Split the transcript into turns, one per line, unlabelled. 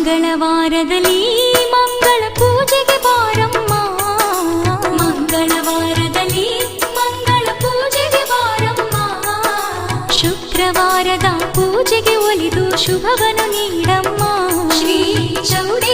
ಮಂಗಳವಾರದಲ್ಲಿ ಮಂಗಳ ಪೂಜೆಗೆ ಬಾರಮ್ಮ. ಮಂಗಳವಾರದಲ್ಲಿ ಮಂಗಳ ಪೂಜೆಗೆ ಬಾರಮ್ಮ. ಶುಕ್ರವಾರದ ಪೂಜೆಗೆ ಒಲಿದು ಶುಭವನ್ನು ನೀಡಮ್ಮ. ಶ್ರೀ ಚೌಡೇ